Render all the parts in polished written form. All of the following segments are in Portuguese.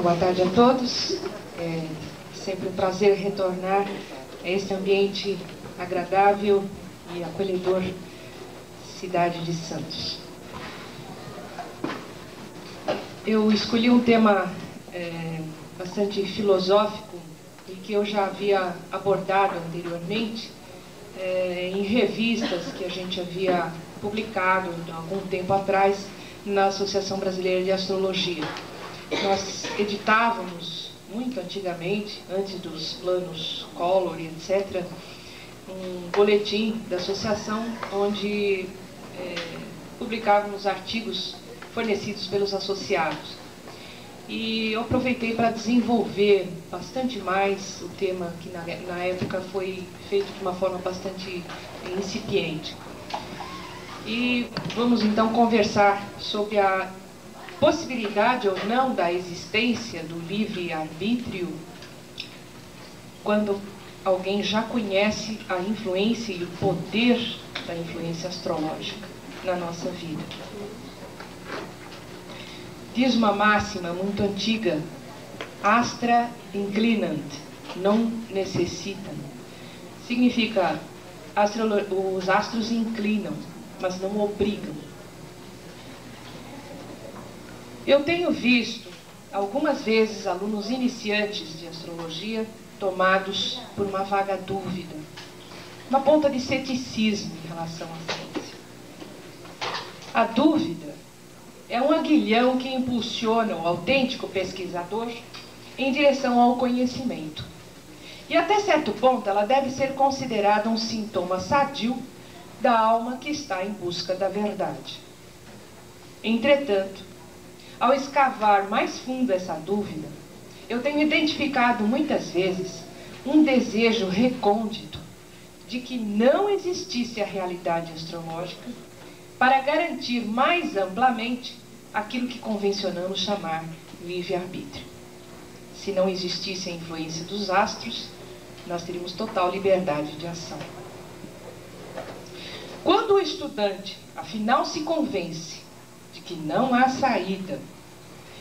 Boa tarde a todos. É sempre um prazer retornar a esse ambiente agradável e acolhedor, cidade de Santos. Eu escolhi um tema bastante filosófico e que eu já havia abordado anteriormente em revistas que a gente havia publicado há algum tempo atrás na Associação Brasileira de Astrologia. Nós editávamos muito antigamente, antes dos planos Collor e etc., um boletim da associação onde publicávamos artigos fornecidos pelos associados. E eu aproveitei para desenvolver bastante mais o tema que na época foi feito de uma forma bastante incipiente. E vamos então conversar sobre a possibilidade ou não da existência do livre-arbítrio quando alguém já conhece a influência e o poder da influência astrológica na nossa vida. Diz uma máxima muito antiga: astra inclinant, non necessitam. Significa, os astros inclinam, mas não obrigam. Eu tenho visto algumas vezes alunos iniciantes de astrologia tomados por uma vaga dúvida, uma ponta de ceticismo em relação à ciência. A dúvida é um aguilhão que impulsiona o autêntico pesquisador em direção ao conhecimento. E até certo ponto ela deve ser considerada um sintoma sadio da alma que está em busca da verdade. Entretanto, ao escavar mais fundo essa dúvida, eu tenho identificado muitas vezes um desejo recôndito de que não existisse a realidade astrológica para garantir mais amplamente aquilo que convencionamos chamar livre-arbítrio. Se não existisse a influência dos astros, nós teríamos total liberdade de ação. Quando o estudante, afinal, se convence de que não há saída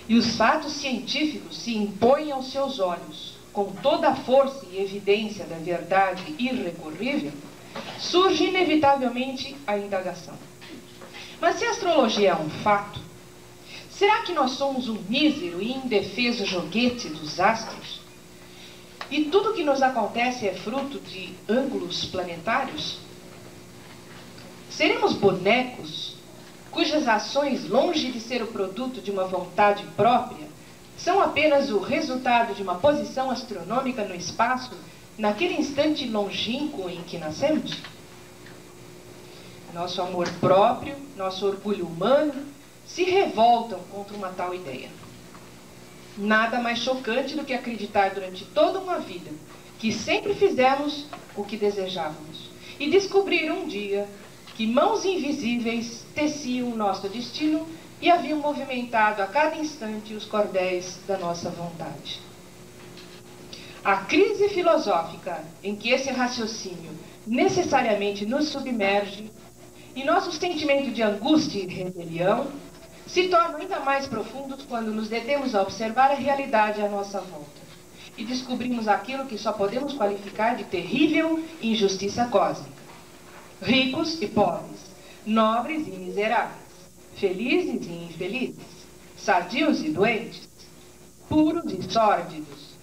e os fatos científicos se impõem aos seus olhos com toda a força e evidência da verdade irrecorrível, surge inevitavelmente a indagação. Mas se a astrologia é um fato, será que nós somos um mísero e indefeso joguete dos astros? E tudo o que nos acontece é fruto de ângulos planetários? Seremos bonecos cujas ações, longe de ser o produto de uma vontade própria, são apenas o resultado de uma posição astronômica no espaço naquele instante longínquo em que nascemos? Nosso amor próprio, nosso orgulho humano se revoltam contra uma tal ideia. Nada mais chocante do que acreditar durante toda uma vida que sempre fizemos o que desejávamos e descobrir um dia que mãos invisíveis teciam o nosso destino e haviam movimentado a cada instante os cordéis da nossa vontade. A crise filosófica em que esse raciocínio necessariamente nos submerge e nosso sentimento de angústia e rebelião se tornam ainda mais profundos quando nos detemos a observar a realidade à nossa volta e descobrimos aquilo que só podemos qualificar de terrível injustiça cósmica. Ricos e pobres, nobres e miseráveis, felizes e infelizes, sadios e doentes, puros e sórdidos,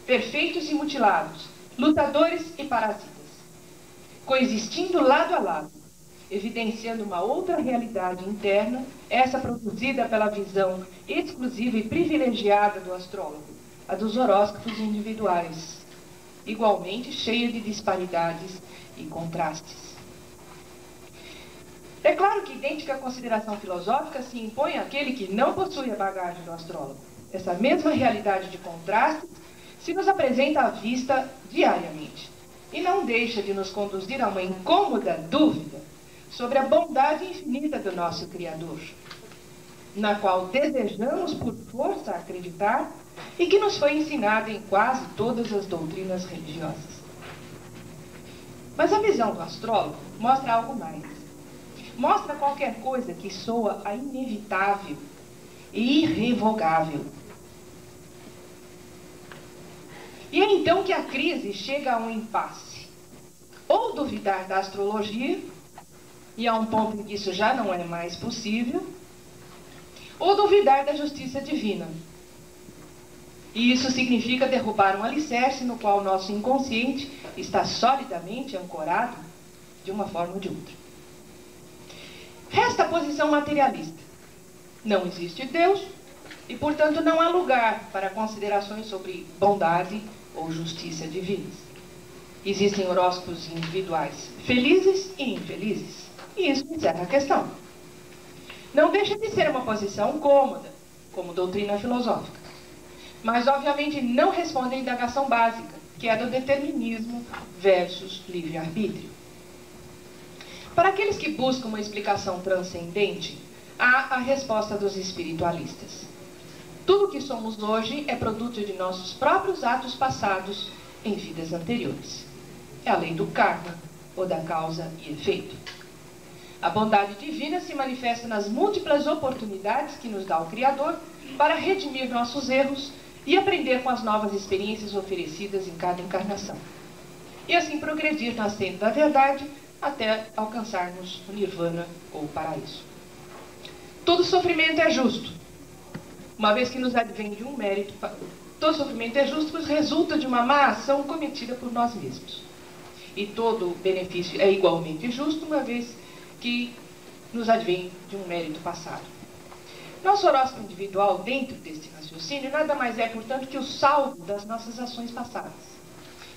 perfeitos e mutilados, lutadores e parasitas, coexistindo lado a lado, evidenciando uma outra realidade interna, essa produzida pela visão exclusiva e privilegiada do astrólogo, a dos horóscopos individuais, igualmente cheia de disparidades e contrastes. É claro que idêntica consideração filosófica se impõe àquele que não possui a bagagem do astrólogo. Essa mesma realidade de contrastes se nos apresenta à vista diariamente e não deixa de nos conduzir a uma incômoda dúvida sobre a bondade infinita do nosso Criador, na qual desejamos por força acreditar e que nos foi ensinada em quase todas as doutrinas religiosas. Mas a visão do astrólogo mostra algo mais. Mostra qualquer coisa que soa a inevitável e irrevogável. E é então que a crise chega a um impasse. Ou duvidar da astrologia, e a um ponto em que isso já não é mais possível, ou duvidar da justiça divina. E isso significa derrubar um alicerce no qual o nosso inconsciente está solidamente ancorado de uma forma ou de outra. Resta a posição materialista. Não existe Deus e, portanto, não há lugar para considerações sobre bondade ou justiça divinas. Existem horóscopos individuais felizes e infelizes. E isso encerra a questão. Não deixa de ser uma posição cômoda, como doutrina filosófica. Mas, obviamente, não responde à indagação básica, que é do determinismo versus livre-arbítrio. Para aqueles que buscam uma explicação transcendente, há a resposta dos espiritualistas. Tudo o que somos hoje é produto de nossos próprios atos passados em vidas anteriores. É a lei do karma, ou da causa e efeito. A bondade divina se manifesta nas múltiplas oportunidades que nos dá o Criador para redimir nossos erros e aprender com as novas experiências oferecidas em cada encarnação. E assim progredir na senda da verdade até alcançarmos o nirvana ou o paraíso. Todo sofrimento é justo, uma vez que nos advém de um mérito. Todo sofrimento é justo, pois resulta de uma má ação cometida por nós mesmos. E todo benefício é igualmente justo, uma vez que nos advém de um mérito passado. Nosso horóscopo individual, dentro deste raciocínio, nada mais é, portanto, que o saldo das nossas ações passadas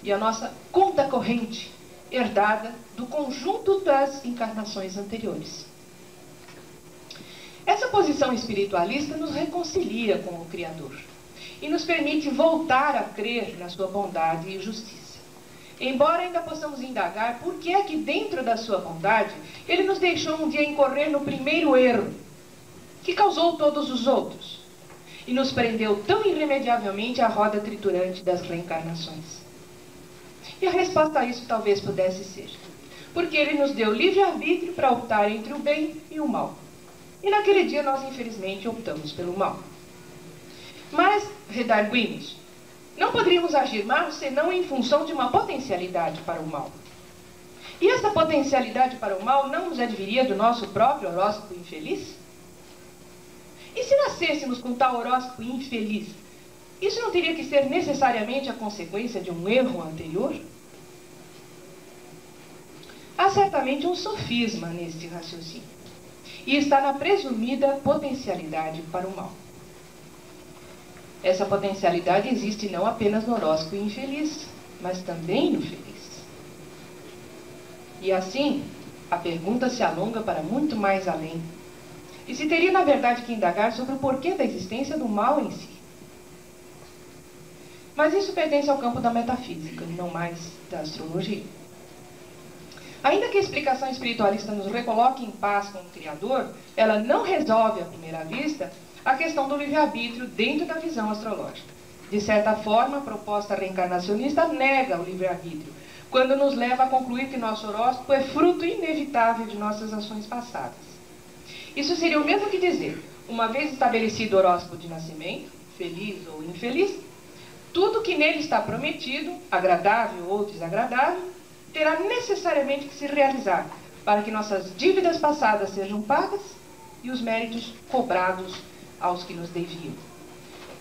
e a nossa conta corrente herdada do conjunto das encarnações anteriores. Essa posição espiritualista nos reconcilia com o Criador e nos permite voltar a crer na sua bondade e justiça. Embora ainda possamos indagar por que é que dentro da sua bondade ele nos deixou um dia incorrer no primeiro erro, que causou todos os outros, e nos prendeu tão irremediavelmente à roda triturante das reencarnações. E a resposta a isso talvez pudesse ser, porque ele nos deu livre-arbítrio para optar entre o bem e o mal. E naquele dia nós, infelizmente, optamos pelo mal. Mas, redarguimos, não poderíamos agir mal senão em função de uma potencialidade para o mal. E essa potencialidade para o mal não nos adviria do nosso próprio horóscopo infeliz? E se nascêssemos com tal horóscopo infeliz, isso não teria que ser necessariamente a consequência de um erro anterior? Há certamente um sofisma neste raciocínio, e está na presumida potencialidade para o mal. Essa potencialidade existe não apenas no horóscopo infeliz, mas também no feliz. E assim, a pergunta se alonga para muito mais além. E se teria, na verdade, que indagar sobre o porquê da existência do mal em si. Mas isso pertence ao campo da metafísica, não mais da astrologia. Ainda que a explicação espiritualista nos recoloque em paz com o Criador, ela não resolve, à primeira vista, a questão do livre-arbítrio dentro da visão astrológica. De certa forma, a proposta reencarnacionista nega o livre-arbítrio, quando nos leva a concluir que nosso horóscopo é fruto inevitável de nossas ações passadas. Isso seria o mesmo que dizer, uma vez estabelecido o horóscopo de nascimento, feliz ou infeliz, tudo que nele está prometido, agradável ou desagradável, terá necessariamente que se realizar para que nossas dívidas passadas sejam pagas e os méritos cobrados aos que nos deviam.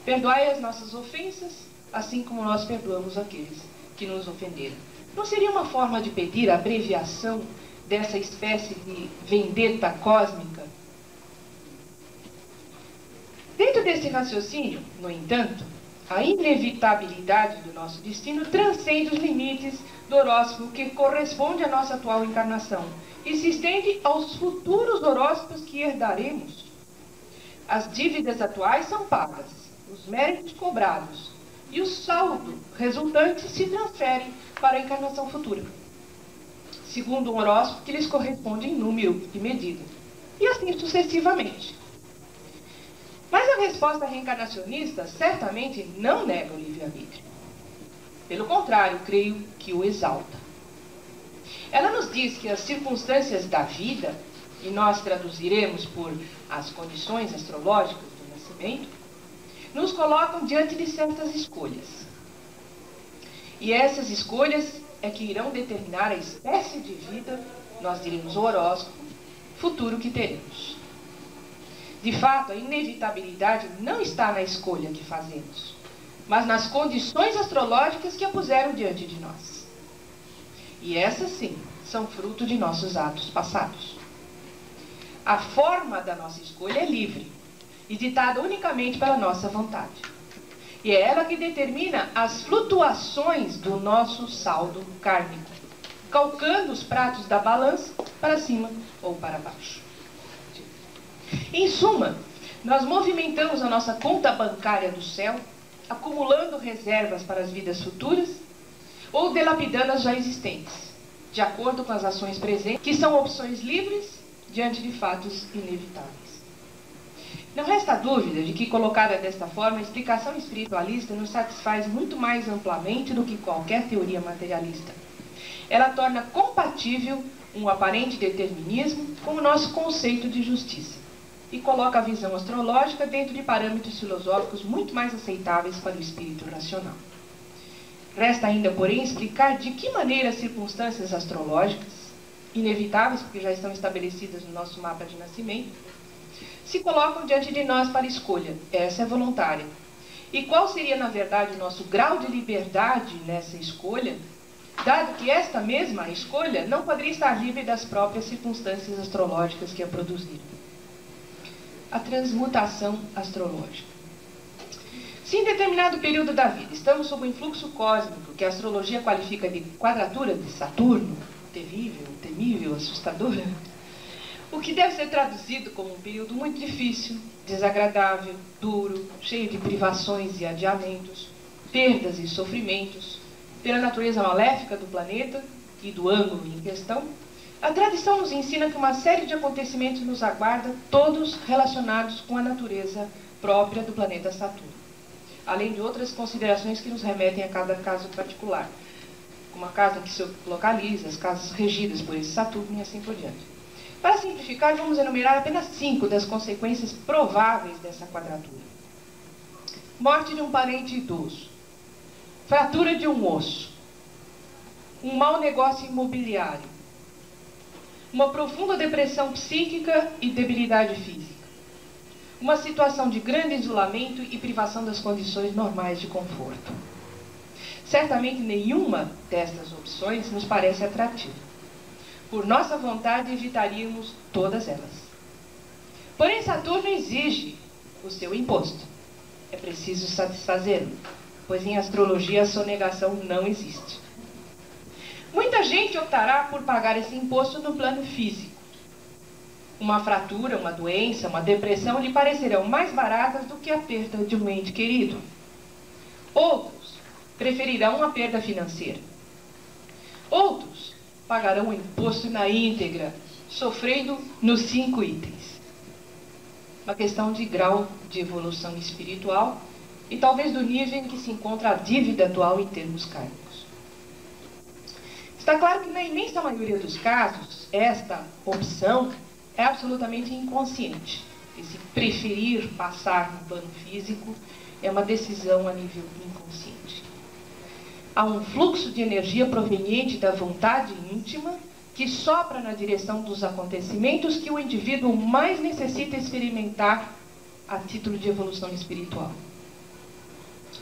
Perdoai as nossas ofensas, assim como nós perdoamos aqueles que nos ofenderam. Não seria uma forma de pedir a abreviação dessa espécie de vendetta cósmica? Dentro desse raciocínio, no entanto, a inevitabilidade do nosso destino transcende os limites do horóscopo que corresponde à nossa atual encarnação e se estende aos futuros horóscopos que herdaremos. As dívidas atuais são pagas, os méritos cobrados, e o saldo resultante se transfere para a encarnação futura, segundo um horóscopo que lhes corresponde em número e medida, e assim sucessivamente. Mas a resposta reencarnacionista certamente não nega o livre-arbítrio. Pelo contrário, creio que o exalta. Ela nos diz que as circunstâncias da vida, e nós traduziremos por as condições astrológicas do nascimento, nos colocam diante de certas escolhas. E essas escolhas é que irão determinar a espécie de vida, nós diríamos o horóscopo, futuro que teremos. De fato, a inevitabilidade não está na escolha que fazemos, mas nas condições astrológicas que a puseram diante de nós. E essas, sim, são fruto de nossos atos passados. A forma da nossa escolha é livre e ditada unicamente pela nossa vontade. E é ela que determina as flutuações do nosso saldo kármico, calcando os pratos da balança para cima ou para baixo. Em suma, nós movimentamos a nossa conta bancária do céu, acumulando reservas para as vidas futuras ou dilapidando as já existentes, de acordo com as ações presentes, que são opções livres diante de fatos inevitáveis. Não resta dúvida de que, colocada desta forma, a explicação espiritualista nos satisfaz muito mais amplamente do que qualquer teoria materialista. Ela torna compatível um aparente determinismo com o nosso conceito de justiça e coloca a visão astrológica dentro de parâmetros filosóficos muito mais aceitáveis para o espírito racional. Resta ainda, porém, explicar de que maneira as circunstâncias astrológicas, inevitáveis porque já estão estabelecidas no nosso mapa de nascimento, se colocam diante de nós para escolha. Essa é voluntária. E qual seria, na verdade, o nosso grau de liberdade nessa escolha, dado que esta mesma escolha não poderia estar livre das próprias circunstâncias astrológicas que a produziram. A transmutação astrológica. Se em determinado período da vida estamos sob o influxo cósmico que a astrologia qualifica de quadratura de Saturno, terrível, temível, assustadora, o que deve ser traduzido como um período muito difícil, desagradável, duro, cheio de privações e adiamentos, perdas e sofrimentos, pela natureza maléfica do planeta e do ângulo em questão, a tradição nos ensina que uma série de acontecimentos nos aguarda, todos relacionados com a natureza própria do planeta Saturno, além de outras considerações que nos remetem a cada caso particular, como a casa em que se localiza, as casas regidas por esse Saturno e assim por diante. Para simplificar, vamos enumerar apenas 5 das consequências prováveis dessa quadratura. Morte de um parente idoso, fratura de um osso, um mau negócio imobiliário, uma profunda depressão psíquica e debilidade física, uma situação de grande isolamento e privação das condições normais de conforto. Certamente nenhuma destas opções nos parece atrativa. Por nossa vontade, evitaríamos todas elas. Porém, Saturno exige o seu imposto. É preciso satisfazê-lo, pois em astrologia a sonegação não existe. Muita gente optará por pagar esse imposto no plano físico. Uma fratura, uma doença, uma depressão lhe parecerão mais baratas do que a perda de um ente querido. Outros preferirão a perda financeira. Outros pagarão o imposto na íntegra, sofrendo nos 5 itens. Uma questão de grau de evolução espiritual e talvez do nível em que se encontra a dívida atual em termos kármicos. Está claro que na imensa maioria dos casos, esta opção é absolutamente inconsciente. Esse preferir passar no plano físico é uma decisão a nível inconsciente. Há um fluxo de energia proveniente da vontade íntima que sopra na direção dos acontecimentos que o indivíduo mais necessita experimentar a título de evolução espiritual.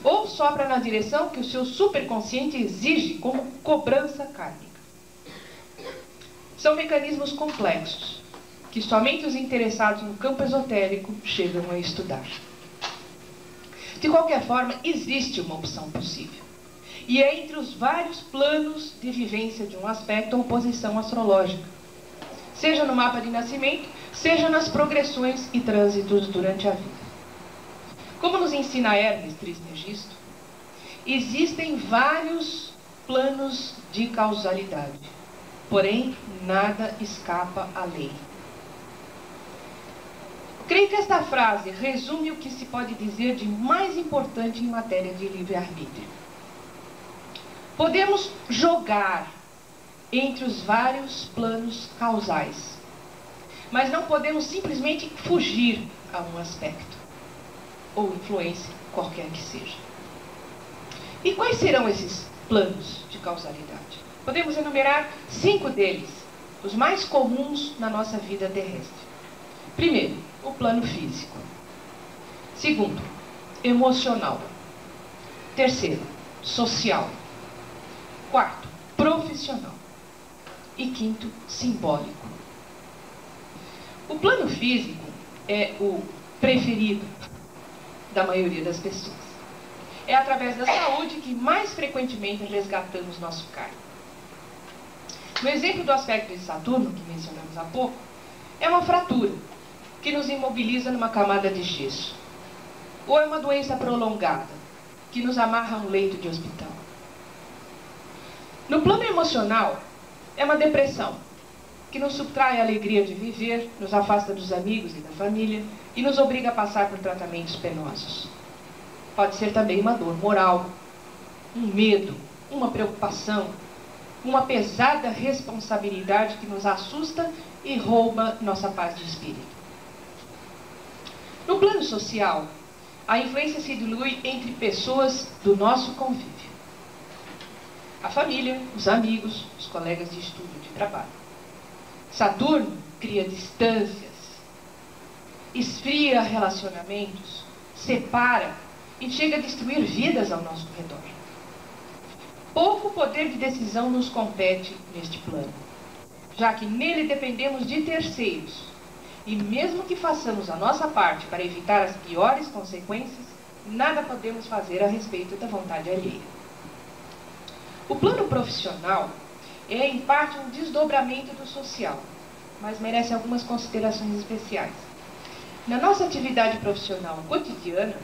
Ou sopra na direção que o seu superconsciente exige como cobrança kármica. São mecanismos complexos, que somente os interessados no campo esotérico chegam a estudar. De qualquer forma, existe uma opção possível. E é entre os vários planos de vivência de um aspecto ou posição astrológica, seja no mapa de nascimento, seja nas progressões e trânsitos durante a vida. Como nos ensina Hermes Trismegisto, existem vários planos de causalidade, porém nada escapa à lei. Creio que esta frase resume o que se pode dizer de mais importante em matéria de livre-arbítrio. Podemos jogar entre os vários planos causais, mas não podemos simplesmente fugir a um aspecto. ou influência, qualquer que seja. E quais serão esses planos de causalidade? Podemos enumerar 5 deles, os mais comuns na nossa vida terrestre. Primeiro, o plano físico. Segundo, emocional. Terceiro, social. Quarto, profissional. E quinto, simbólico. O plano físico é o preferido da maioria das pessoas. É através da saúde que mais frequentemente resgatamos nosso karma. No exemplo do aspecto de Saturno, que mencionamos há pouco, é uma fratura que nos imobiliza numa camada de gesso. Ou é uma doença prolongada que nos amarra a um leito de hospital. No plano emocional, é uma depressão que nos subtrai a alegria de viver, nos afasta dos amigos e da família e nos obriga a passar por tratamentos penosos. Pode ser também uma dor moral, um medo, uma preocupação, uma pesada responsabilidade que nos assusta e rouba nossa paz de espírito. No plano social, a influência se dilui entre pessoas do nosso convívio. A família, os amigos, os colegas de estudo e de trabalho. Saturno cria distâncias, esfria relacionamentos, separa e chega a destruir vidas ao nosso redor. Pouco poder de decisão nos compete neste plano, já que nele dependemos de terceiros, e mesmo que façamos a nossa parte para evitar as piores consequências, nada podemos fazer a respeito da vontade alheia. O plano profissional é, em parte, um desdobramento do social, mas merece algumas considerações especiais. Na nossa atividade profissional cotidiana,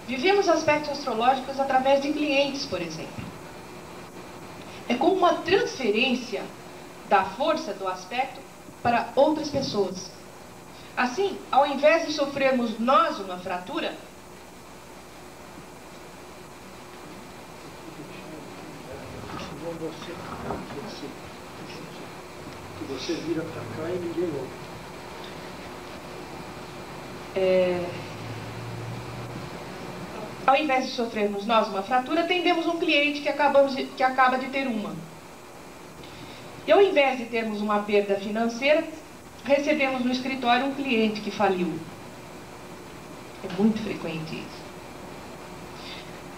vivemos aspectos astrológicos através de clientes, por exemplo. É como uma transferência da força do aspecto para outras pessoas. Assim, ao invés de sofrermos nós uma fratura, você vira para cá e ninguém ouve. Ao invés de sofrermos nós uma fratura, atendemos um cliente que acaba de ter uma. E ao invés de termos uma perda financeira, recebemos no escritório um cliente que faliu. É muito frequente isso.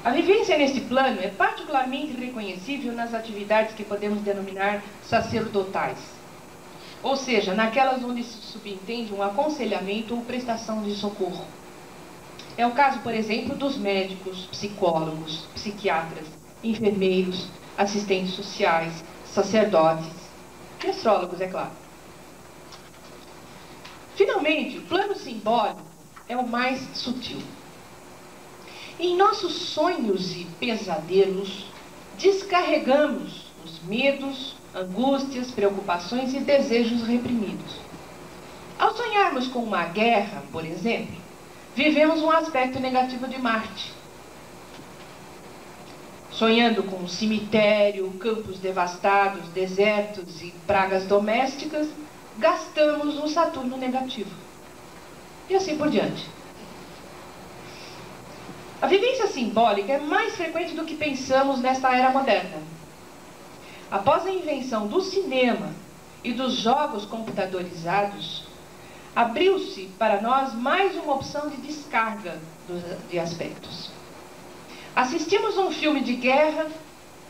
A vivência neste plano é particularmente reconhecível nas atividades que podemos denominar sacerdotais. Ou seja, naquelas onde se subentende um aconselhamento ou prestação de socorro. É o caso, por exemplo, dos médicos, psicólogos, psiquiatras, enfermeiros, assistentes sociais, sacerdotes e astrólogos, é claro. Finalmente, o plano simbólico é o mais sutil. Em nossos sonhos e pesadelos, descarregamos os medos, angústias, preocupações e desejos reprimidos. Ao sonharmos com uma guerra, por exemplo, vivemos um aspecto negativo de Marte. Sonhando com um cemitério, campos devastados, desertos e pragas domésticas, gastamos um Saturno negativo. E assim por diante. A vivência simbólica é mais frequente do que pensamos nesta era moderna. Após a invenção do cinema e dos jogos computadorizados, abriu-se para nós mais uma opção de descarga de aspectos. Assistimos um filme de guerra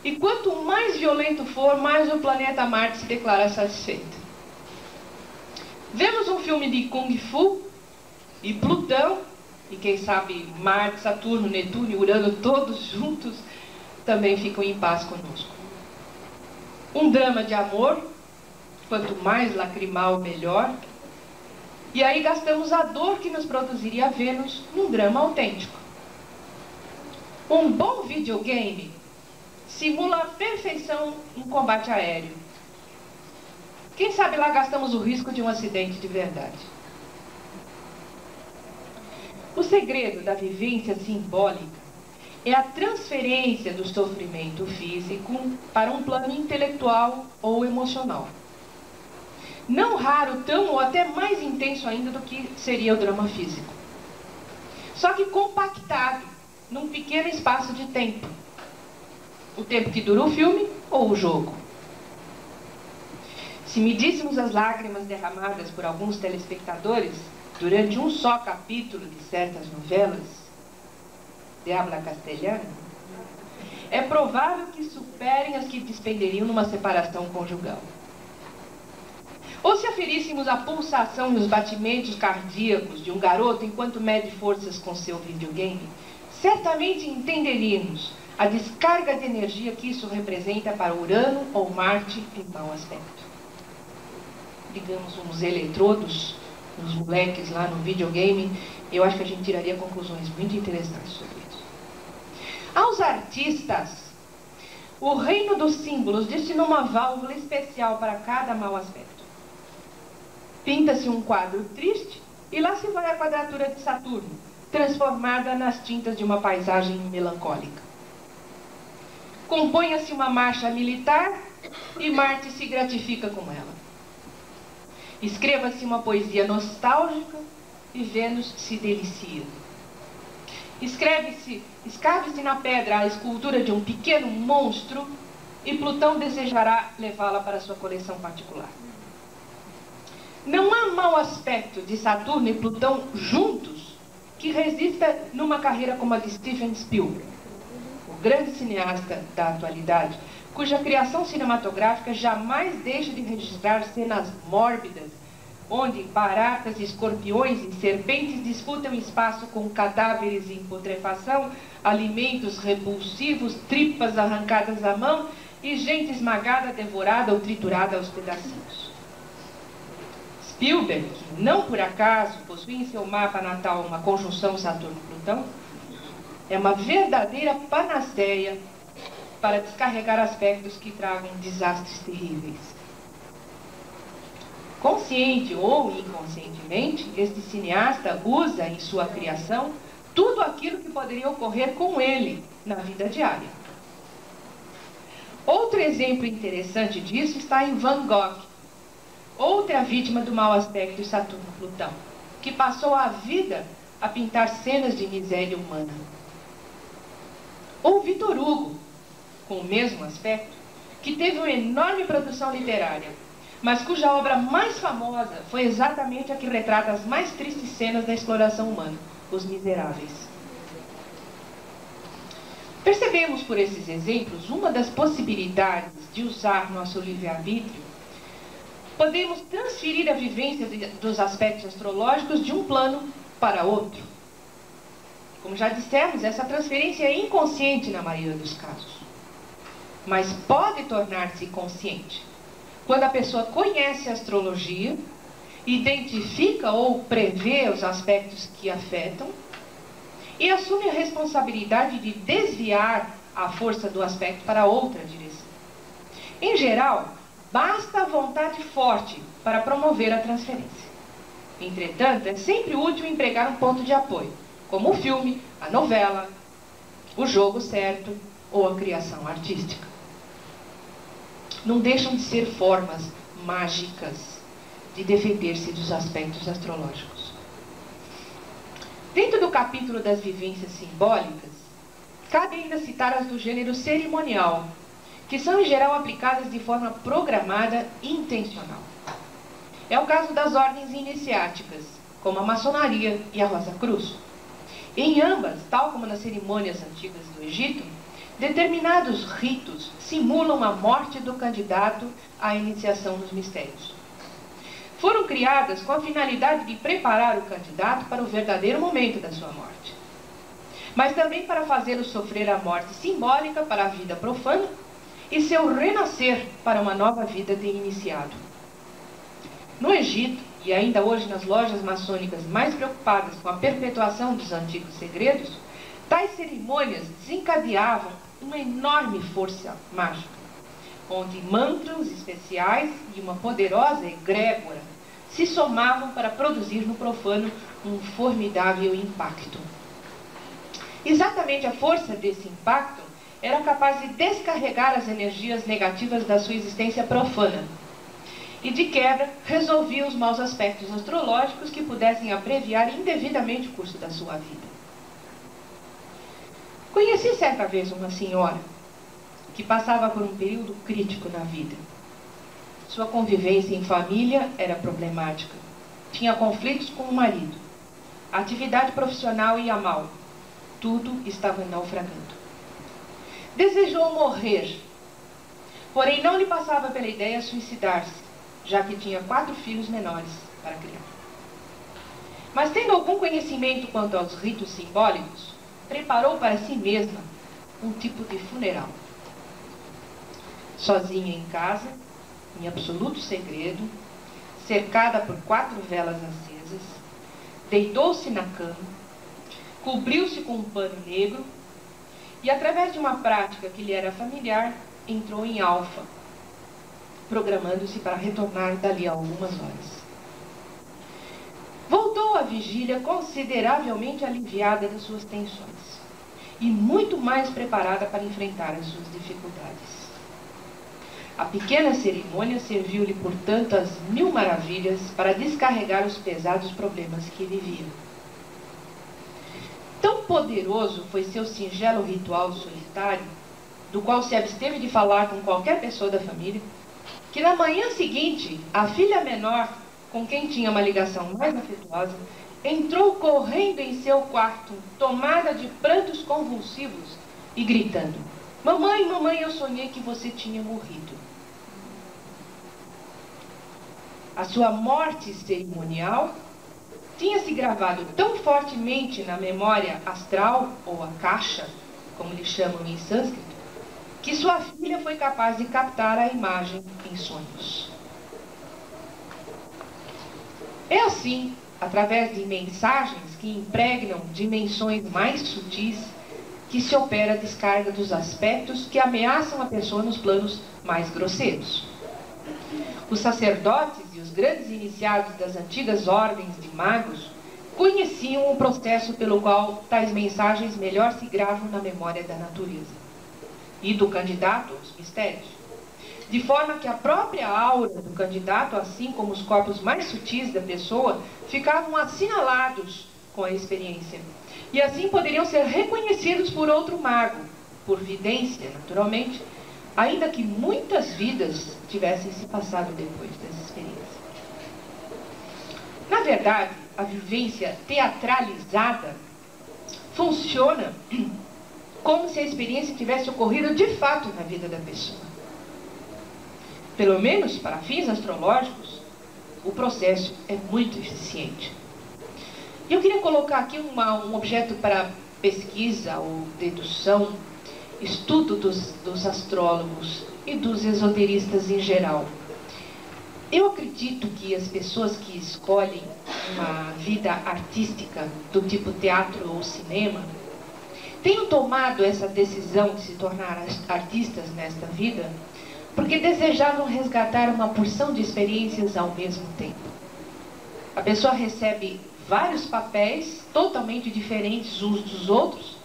e quanto mais violento for, mais o planeta Marte se declara satisfeito. Vemos um filme de Kung Fu e Plutão, e quem sabe Marte, Saturno, Netuno e Urano todos juntos também ficam em paz conosco. Um drama de amor, quanto mais lacrimal melhor, e aí gastamos a dor que nos produziria Vênus num drama autêntico. Um bom videogame simula a perfeição em combate aéreo. Quem sabe lá gastamos o risco de um acidente de verdade. O segredo da vivência simbólica é a transferência do sofrimento físico para um plano intelectual ou emocional. Não raro, tão ou até mais intenso ainda do que seria o drama físico. só que compactado num pequeno espaço de tempo. O tempo que dura o filme ou o jogo. Se medíssemos as lágrimas derramadas por alguns telespectadores durante um só capítulo de certas novelas de habla castelhana, é provável que superem as que despenderiam numa separação conjugal. Ou se aferíssemos a pulsação e os batimentos cardíacos de um garoto enquanto mede forças com seu videogame, certamente entenderíamos a descarga de energia que isso representa para Urano ou Marte em mau aspecto. Digamos uns eletrodos nos moleques lá no videogame, eu acho que a gente tiraria conclusões muito interessantes sobre isso. Aos artistas, o reino dos símbolos destinou uma válvula especial para cada mau aspecto. Pinta-se um quadro triste e lá se vai a quadratura de Saturno, transformada nas tintas de uma paisagem melancólica. Compõe-se uma marcha militar e Marte se gratifica com ela. Escreva-se uma poesia nostálgica e Vênus se delicia. Escreve-se na pedra a escultura de um pequeno monstro e Plutão desejará levá-la para sua coleção particular. Não há mau aspecto de Saturno e Plutão juntos que resista numa carreira como a de Steven Spielberg, o grande cineasta da atualidade, cuja criação cinematográfica jamais deixa de registrar cenas mórbidas, onde baratas, escorpiões e serpentes disputam espaço com cadáveres em putrefação, alimentos repulsivos, tripas arrancadas à mão e gente esmagada, devorada ou triturada aos pedacinhos. Spielberg, que não por acaso possui em seu mapa natal uma conjunção Saturno-Plutão, é uma verdadeira panaceia para descarregar aspectos que tragam desastres terríveis. Consciente ou inconscientemente, este cineasta usa em sua criação tudo aquilo que poderia ocorrer com ele na vida diária. Outro exemplo interessante disso está em Van Gogh, outra vítima do mau aspecto de Saturno-Plutão, que passou a vida a pintar cenas de miséria humana. Ou Victor Hugo, com o mesmo aspecto, que teve uma enorme produção literária, mas cuja obra mais famosa foi exatamente a que retrata as mais tristes cenas da exploração humana, Os Miseráveis. Percebemos por esses exemplos uma das possibilidades de usar nosso livre-arbítrio. Podemos transferir a vivência dos aspectos astrológicos de um plano para outro. Como já dissemos, essa transferência é inconsciente na maioria dos casos, mas pode tornar-se consciente quando a pessoa conhece a astrologia, identifica ou prevê os aspectos que afetam e assume a responsabilidade de desviar a força do aspecto para outra direção. Em geral, basta a vontade forte para promover a transferência. Entretanto, é sempre útil empregar um ponto de apoio, como o filme, a novela, o jogo certo ou a criação artística. Não deixam de ser formas mágicas de defender-se dos aspectos astrológicos. Dentro do capítulo das vivências simbólicas, cabe ainda citar as do gênero cerimonial, que são em geral aplicadas de forma programada e intencional. É o caso das ordens iniciáticas, como a maçonaria e a Rosa Cruz. Em ambas, tal como nas cerimônias antigas do Egito, determinados ritos simulam a morte do candidato à iniciação nos mistérios. Foram criadas com a finalidade de preparar o candidato para o verdadeiro momento da sua morte, mas também para fazê-lo sofrer a morte simbólica para a vida profana e seu renascer para uma nova vida de iniciado. No Egito, e ainda hoje nas lojas maçônicas mais preocupadas com a perpetuação dos antigos segredos, tais cerimônias desencadeavam uma enorme força mágica, onde mantras especiais e uma poderosa egrégora se somavam para produzir no profano um formidável impacto. Exatamente a força desse impacto era capaz de descarregar as energias negativas da sua existência profana e, de quebra, resolvia os maus aspectos astrológicos que pudessem abreviar indevidamente o curso da sua vida. Conheci certa vez uma senhora que passava por um período crítico na vida. Sua convivência em família era problemática. Tinha conflitos com o marido. A atividade profissional ia mal. Tudo estava naufragando. Desejou morrer, porém não lhe passava pela ideia suicidar-se, já que tinha 4 filhos menores para criar. Mas tendo algum conhecimento quanto aos ritos simbólicos, preparou para si mesma um tipo de funeral. Sozinha em casa, em absoluto segredo, cercada por 4 velas acesas, deitou-se na cama, cobriu-se com um pano negro e, através de uma prática que lhe era familiar, entrou em alfa, programando-se para retornar dali a algumas horas. Voltou à vigília consideravelmente aliviada das suas tensões e muito mais preparada para enfrentar as suas dificuldades. A pequena cerimônia serviu-lhe, portanto, às 1000 maravilhas para descarregar os pesados problemas que vivia. Tão poderoso foi seu singelo ritual solitário, do qual se absteve de falar com qualquer pessoa da família, que na manhã seguinte, a filha menor, com quem tinha uma ligação mais afetuosa, entrou correndo em seu quarto, tomada de prantos convulsivos e gritando: "Mamãe, mamãe, eu sonhei que você tinha morrido." A sua morte cerimonial tinha se gravado tão fortemente na memória astral, ou akasha, como lhe chamam em sânscrito, que sua filha foi capaz de captar a imagem em sonhos. É assim, através de mensagens que impregnam dimensões mais sutis, que se opera a descarga dos aspectos que ameaçam a pessoa nos planos mais grosseiros. Os sacerdotes e os grandes iniciados das antigas ordens de magos conheciam o processo pelo qual tais mensagens melhor se gravam na memória da natureza e do candidato aos mistérios, de forma que a própria aura do candidato, assim como os corpos mais sutis da pessoa, ficavam assinalados com a experiência, e assim poderiam ser reconhecidos por outro mago, por vidência, naturalmente, ainda que muitas vidas tivessem se passado depois dessa experiência. Na verdade, a vivência teatralizada funciona como se a experiência tivesse ocorrido de fato na vida da pessoa. Pelo menos para fins astrológicos, o processo é muito eficiente. E eu queria colocar aqui um objeto para pesquisa ou dedução, estudo dos astrólogos e dos esoteristas em geral. Eu acredito que as pessoas que escolhem uma vida artística do tipo teatro ou cinema tenham tomado essa decisão de se tornar artistas nesta vida porque desejavam resgatar uma porção de experiências ao mesmo tempo. A pessoa recebe vários papéis totalmente diferentes uns dos outros.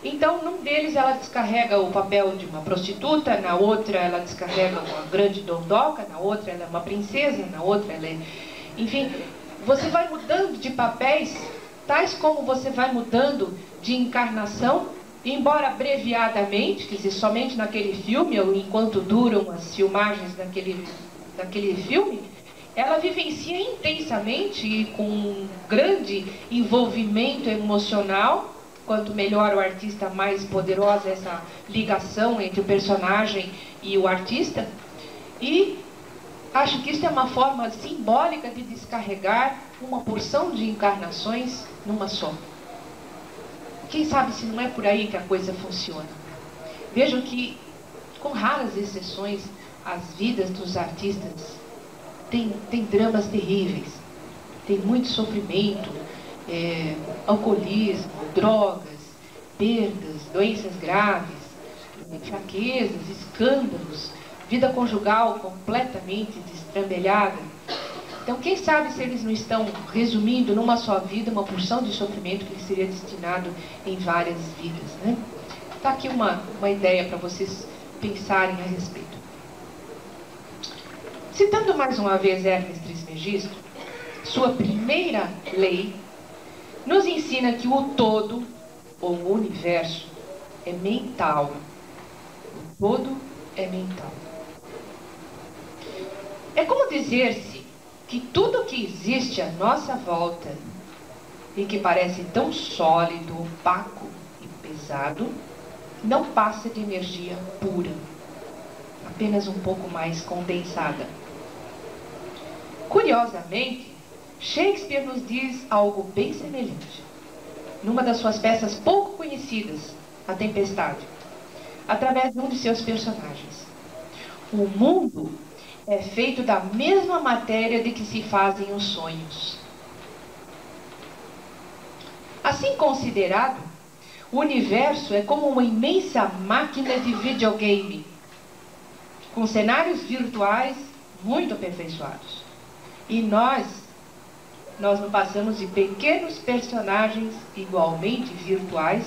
Então, num deles ela descarrega o papel de uma prostituta, na outra ela descarrega uma grande dondoca, na outra ela é uma princesa, na outra ela é... Enfim, você vai mudando de papéis, tais como você vai mudando de encarnação, embora abreviadamente, quer dizer, somente naquele filme, ou enquanto duram as filmagens daquele filme, ela vivencia intensamente e com um grande envolvimento emocional. Quanto melhor o artista, mais poderosa essa ligação entre o personagem e o artista. E acho que isso é uma forma simbólica de descarregar uma porção de encarnações numa só. Quem sabe se não é por aí que a coisa funciona. Vejam que, com raras exceções, as vidas dos artistas têm dramas terríveis, tem muito sofrimento, alcoolismo, drogas, perdas, doenças graves, fraquezas, escândalos, vida conjugal completamente destrambelhada. Então, quem sabe se eles não estão resumindo numa só vida uma porção de sofrimento que seria destinado em várias vidas, né? Está aqui uma ideia para vocês pensarem a respeito. Citando mais uma vez Hermes Trismegisto, sua primeira lei nos ensina que o todo, ou o universo, é mental. O todo é mental. É como dizer-se que tudo que existe à nossa volta e que parece tão sólido, opaco e pesado, não passa de energia pura, apenas um pouco mais condensada. Curiosamente, Shakespeare nos diz algo bem semelhante, numa das suas peças pouco conhecidas, A Tempestade, através de um de seus personagens. O mundo é feito da mesma matéria de que se fazem os sonhos. Assim considerado, o universo é como uma imensa máquina de videogame, com cenários virtuais muito aperfeiçoados. E nós não passamos de pequenos personagens igualmente virtuais,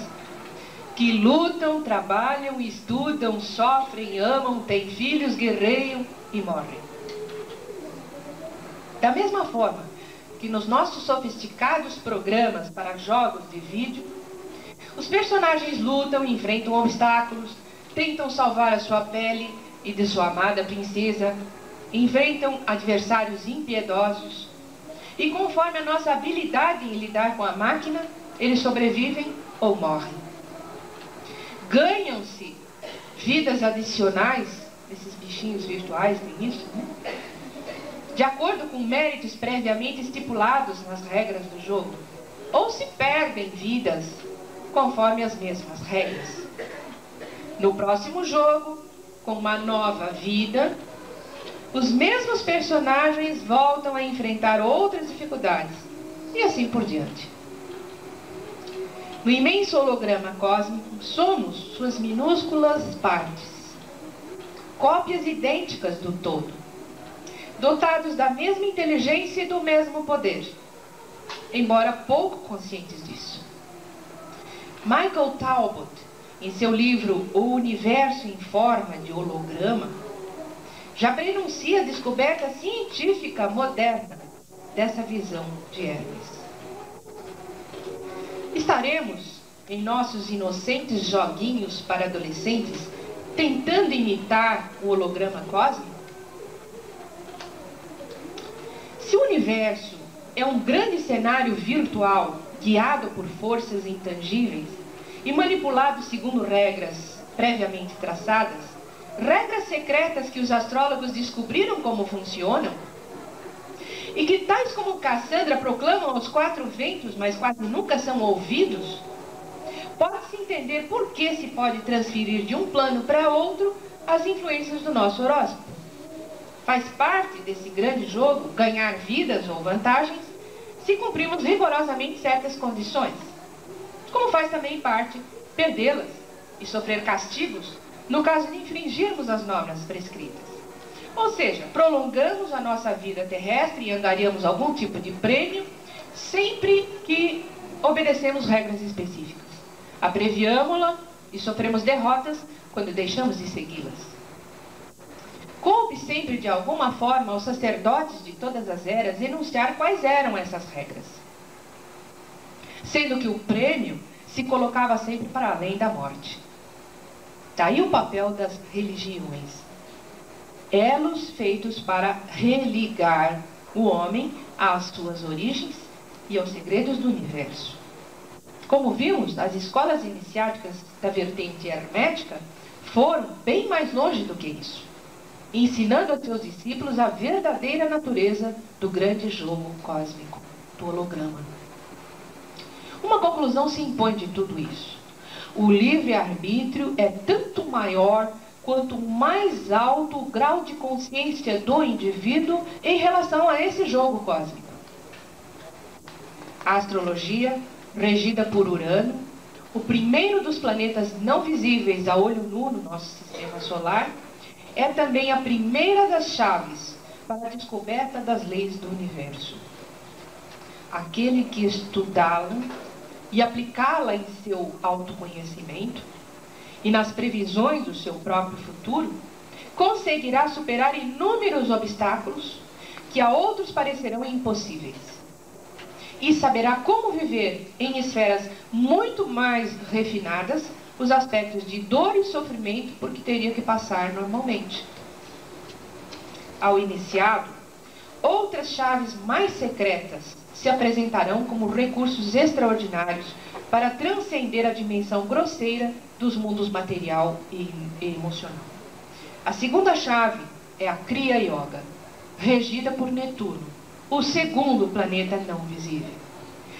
que lutam, trabalham, estudam, sofrem, amam, têm filhos, guerreiam e morrem. Da mesma forma que nos nossos sofisticados programas para jogos de vídeo, os personagens lutam, enfrentam obstáculos, tentam salvar a sua pele e de sua amada princesa, enfrentam adversários impiedosos, e conforme a nossa habilidade em lidar com a máquina, eles sobrevivem ou morrem. Ganham-se vidas adicionais, esses bichinhos virtuais têm isso, né? De acordo com méritos previamente estipulados nas regras do jogo, ou se perdem vidas conforme as mesmas regras. No próximo jogo, com uma nova vida, os mesmos personagens voltam a enfrentar outras dificuldades, e assim por diante. No imenso holograma cósmico, somos suas minúsculas partes, cópias idênticas do todo, dotados da mesma inteligência e do mesmo poder, embora pouco conscientes disso. Michael Talbot, em seu livro O Universo em Forma de Holograma, já prenuncia a descoberta científica moderna dessa visão de Hermes. Estaremos, em nossos inocentes joguinhos para adolescentes, tentando imitar o holograma cósmico? Se o universo é um grande cenário virtual, guiado por forças intangíveis e manipulado segundo regras previamente traçadas, regras secretas que os astrólogos descobriram como funcionam, e que tais como Cassandra proclamam aos quatro ventos, mas quase nunca são ouvidos, pode-se entender por que se pode transferir de um plano para outro as influências do nosso horóscopo. Faz parte desse grande jogo ganhar vidas ou vantagens se cumprirmos rigorosamente certas condições, como faz também parte perdê-las e sofrer castigos no caso de infringirmos as normas prescritas. Ou seja, prolongamos a nossa vida terrestre e angariamos algum tipo de prêmio sempre que obedecemos regras específicas. Abreviamos-la e sofremos derrotas quando deixamos de segui-las. Coube sempre de alguma forma aos sacerdotes de todas as eras enunciar quais eram essas regras, sendo que o prêmio se colocava sempre para além da morte. Daí o papel das religiões, elos feitos para religar o homem às suas origens e aos segredos do universo. Como vimos, as escolas iniciáticas da vertente hermética foram bem mais longe do que isso, ensinando aos seus discípulos a verdadeira natureza do grande jogo cósmico, do holograma. Uma conclusão se impõe de tudo isso. O livre-arbítrio é tanto maior quanto mais alto o grau de consciência do indivíduo em relação a esse jogo cósmico. A astrologia, regida por Urano, o primeiro dos planetas não visíveis a olho nu no nosso sistema solar, é também a primeira das chaves para a descoberta das leis do universo. Aquele que estudá-la e aplicá-la em seu autoconhecimento e nas previsões do seu próprio futuro, conseguirá superar inúmeros obstáculos que a outros parecerão impossíveis. e saberá como viver em esferas muito mais refinadas os aspectos de dor e sofrimento por que teria que passar normalmente. Ao iniciado, outras chaves mais secretas se apresentarão como recursos extraordinários para transcender a dimensão grosseira dos mundos material e emocional. A segunda chave é a Kriya Yoga, regida por Netuno, o segundo planeta não visível.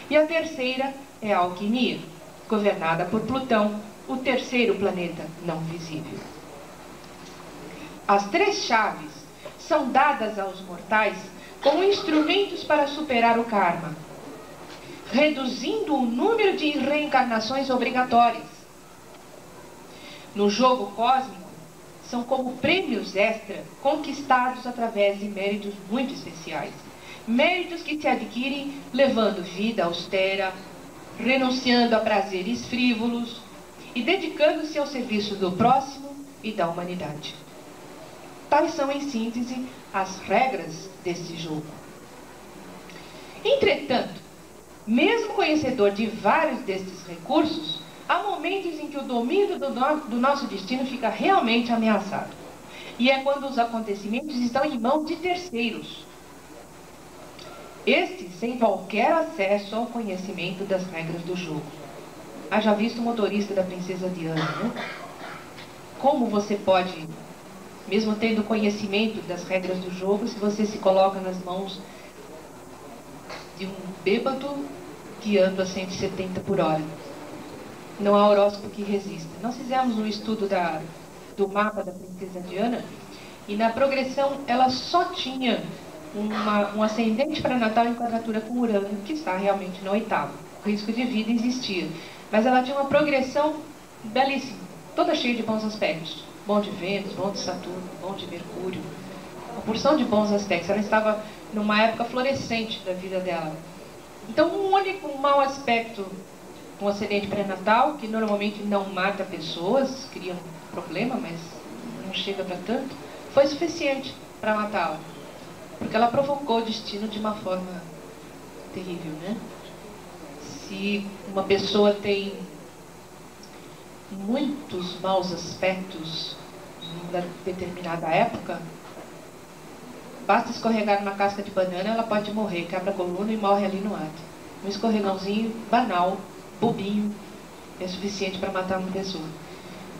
E a terceira é a alquimia, governada por Plutão, o terceiro planeta não visível. As três chaves são dadas aos mortais como instrumentos para superar o karma, reduzindo o número de reencarnações obrigatórias. No jogo cósmico, são como prêmios extra conquistados através de méritos muito especiais. Méritos que se adquirem levando vida austera, renunciando a prazeres frívolos e dedicando-se ao serviço do próximo e da humanidade. Tais são, em síntese, as regras deste jogo. Entretanto, mesmo conhecedor de vários destes recursos, há momentos em que o domínio do nosso destino fica realmente ameaçado. E é quando os acontecimentos estão em mãos de terceiros. Estes sem qualquer acesso ao conhecimento das regras do jogo. Haja visto o motorista da Princesa Diana, né? Como você pode, mesmo tendo conhecimento das regras do jogo, se você se coloca nas mãos de um bêbado guiando a 170 por hora? Não há horóscopo que resista. Nós fizemos um estudo do mapa da Princesa Diana e na progressão ela só tinha um ascendente para Natal em quadratura com Urano, que está realmente no oitavo. O risco de vida existia. Mas ela tinha uma progressão belíssima, toda cheia de bons aspectos. Bom de Vênus, bom de Saturno, bom de Mercúrio. Uma porção de bons aspectos. Ela estava numa época florescente da vida dela. Então, um único mau aspecto, um acidente pré-natal, que normalmente não mata pessoas, cria um problema, mas não chega para tanto, foi suficiente para matá-la. Porque ela provocou o destino de uma forma terrível, né? Se uma pessoa tem muitos maus aspectos em uma determinada época, basta escorregar numa casca de banana, ela pode morrer, quebra a coluna e morre ali no ato. Um escorregãozinho banal, bobinho, é suficiente para matar uma pessoa.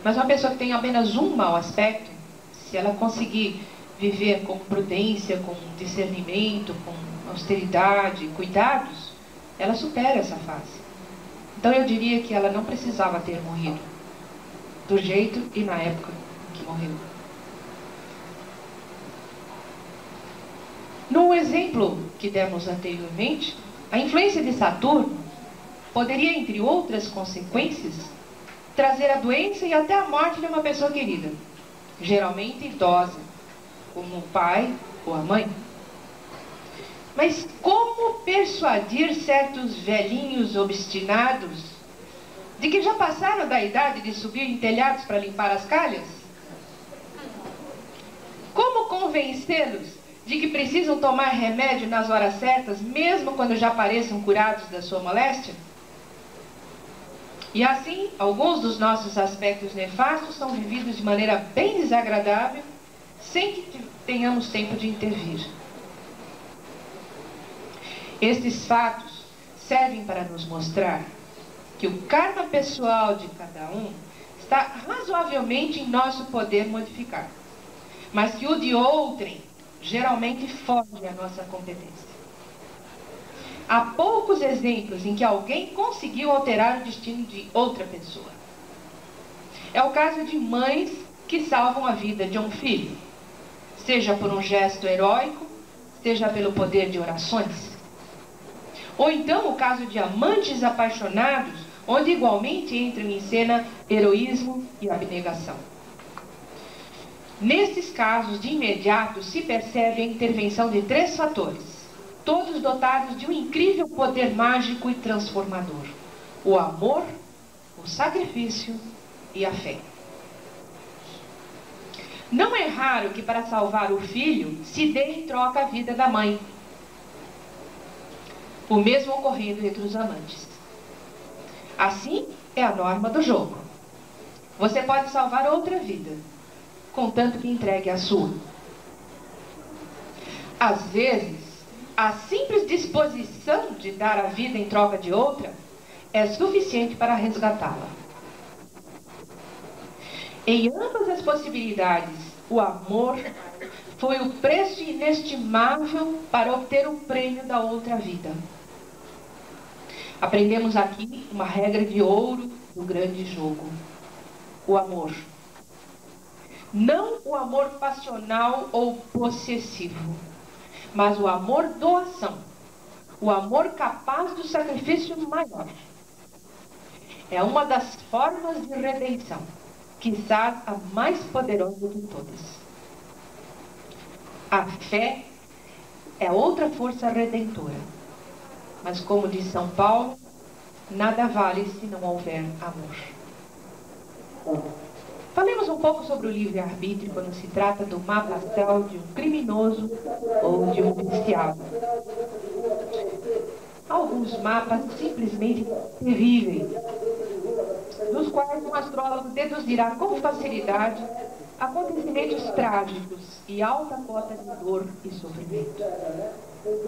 Mas uma pessoa que tem apenas um mau aspecto, se ela conseguir viver com prudência, com discernimento, com austeridade, cuidados, ela supera essa fase. Então eu diria que ela não precisava ter morrido do jeito e na época que morreu. No exemplo que demos anteriormente, a influência de Saturno poderia, entre outras consequências, trazer a doença e até a morte de uma pessoa querida, geralmente idosa, como o pai ou a mãe. Mas como persuadir certos velhinhos obstinados de que já passaram da idade de subir em telhados para limpar as calhas? Como convencê-los de que precisam tomar remédio nas horas certas, mesmo quando já pareçam curados da sua moléstia? E assim, alguns dos nossos aspectos nefastos são vividos de maneira bem desagradável, sem que tenhamos tempo de intervir. Estes fatos servem para nos mostrar que o karma pessoal de cada um está razoavelmente em nosso poder modificar, mas que o de outrem geralmente foge à nossa competência. Há poucos exemplos em que alguém conseguiu alterar o destino de outra pessoa. É o caso de mães que salvam a vida de um filho, seja por um gesto heróico, seja pelo poder de orações. Ou então o caso de amantes apaixonados, onde igualmente entram em cena heroísmo e abnegação. Nesses casos, de imediato, se percebe a intervenção de três fatores, todos dotados de um incrível poder mágico e transformador: o amor, o sacrifício e a fé. Não é raro que, para salvar o filho, se dê em troca a vida da mãe. o mesmo ocorrendo entre os amantes. Assim é a norma do jogo. Você pode salvar outra vida, contanto que entregue a sua. Às vezes, a simples disposição de dar a vida em troca de outra é suficiente para resgatá-la. Em ambas as possibilidades, o amor foi o preço inestimável para obter o prêmio da outra vida. Aprendemos aqui uma regra de ouro do grande jogo: o amor. Não o amor passional ou possessivo, mas o amor doação, o amor capaz do sacrifício maior. É uma das formas de redenção, quizás a mais poderosa de todas. A fé é outra força redentora, mas como diz São Paulo, nada vale se não houver amor. Falemos um pouco sobre o livre-arbítrio quando se trata do mapa astral de um criminoso ou de um viciado. Alguns mapas simplesmente terríveis, dos quais um astrólogo deduzirá com facilidade acontecimentos trágicos e alta cota de dor e sofrimento.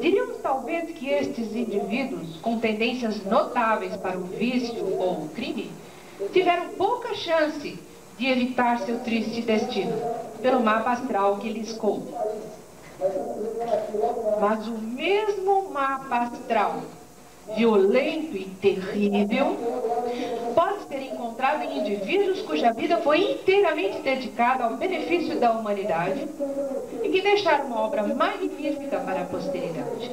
Diríamos talvez que estes indivíduos, com tendências notáveis para o vício ou o crime, tiveram pouca chance de evitar seu triste destino, pelo mapa astral que lhes coube. Mas o mesmo mapa astral, violento e terrível, pode ser encontrado em indivíduos cuja vida foi inteiramente dedicada ao benefício da humanidade e que deixaram uma obra magnífica para a posteridade,